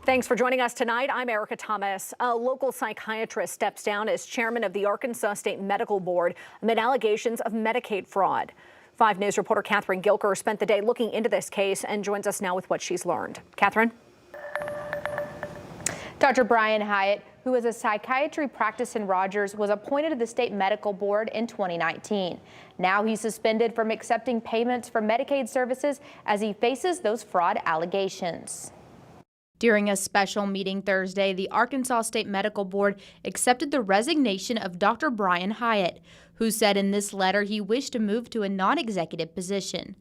Thanks for joining us tonight. I'm Erica Thomas. A local psychiatrist steps down as chairman of the Arkansas State Medical Board amid allegations of Medicaid fraud. 5 News reporter Catherine Gilker spent the day looking into this case and joins us now with what she's learned. Catherine? Dr. Brian Hyatt, who has a psychiatry practice in Rogers, was appointed to the state medical board in 2019. Now he's suspended from accepting payments for Medicaid services as he faces those fraud allegations. During a special meeting Thursday, the Arkansas State Medical Board accepted the resignation of Dr. Brian Hyatt, who said in this letter he wished to move to a non-executive position.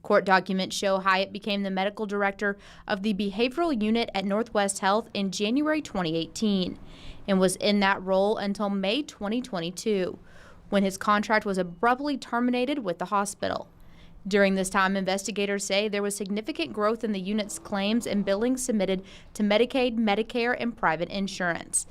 Court documents show Hyatt became the medical director of the behavioral unit at Northwest Health in January 2018 and was in that role until May 2022, when his contract was abruptly terminated with the hospital. During this time, investigators say there was significant growth in the unit's claims and billings submitted to Medicaid, Medicare, and private insurance.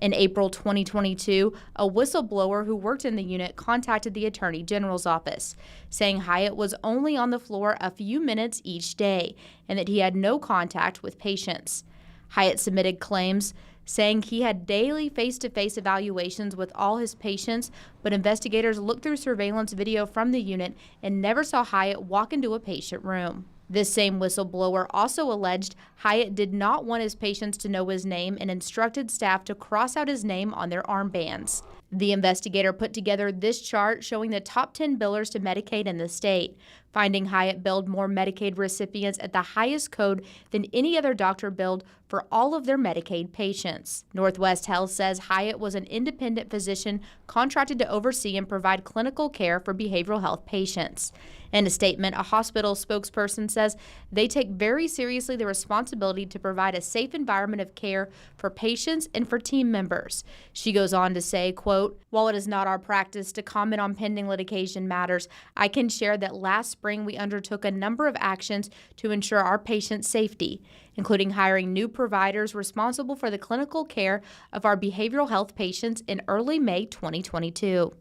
In April 2022, a whistleblower who worked in the unit contacted the Attorney General's office, saying Hyatt was only on the floor a few minutes each day and that he had no contact with patients. Hyatt submitted claims saying he had daily face-to-face evaluations with all his patients, but investigators looked through surveillance video from the unit and never saw Hyatt walk into a patient room. This same whistleblower also alleged Hyatt did not want his patients to know his name and instructed staff to cross out his name on their armbands. The investigator put together this chart showing the top 10 billers to Medicaid in the state, finding Hyatt billed more Medicaid recipients at the highest code than any other doctor billed for all of their Medicaid patients. Northwest Health says Hyatt was an independent physician contracted to oversee and provide clinical care for behavioral health patients. In a statement, a hospital spokesperson says they take very seriously the responsibility to provide a safe environment of care for patients and for team members. She goes on to say, quote, "While it is not our practice to comment on pending litigation matters, I can share that last spring we undertook a number of actions to ensure our patients' safety, including hiring new providers responsible for the clinical care of our behavioral health patients in early May 2022.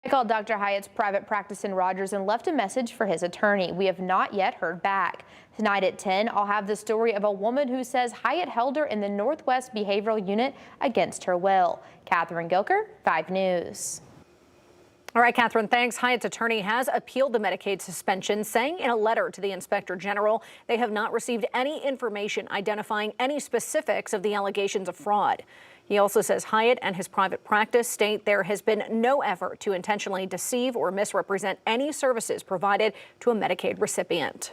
I called Dr. Hyatt's private practice in Rogers and left a message for his attorney. We have not yet heard back. Tonight at 10, I'll have the story of a woman who says Hyatt held her in the Northwest Behavioral Unit against her will. Catherine Gilker, 5 News. All right, Catherine, thanks. Hyatt's attorney has appealed the Medicaid suspension, saying in a letter to the Inspector General they have not received any information identifying any specifics of the allegations of fraud. He also says Hyatt and his private practice state there has been no effort to intentionally deceive or misrepresent any services provided to a Medicaid recipient.